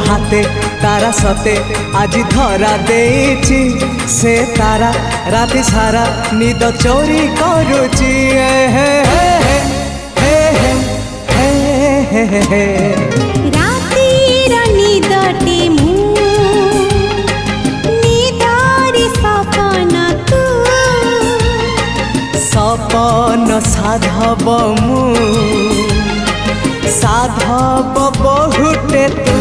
हाथे तारा सते आज धरा देछि से तारा राति सारा निद चोरी करुची हे हे हे हे हे हे हे रातिर निदटे मु निदारी सपन तू सपन साधव मु साधव बहुटे तू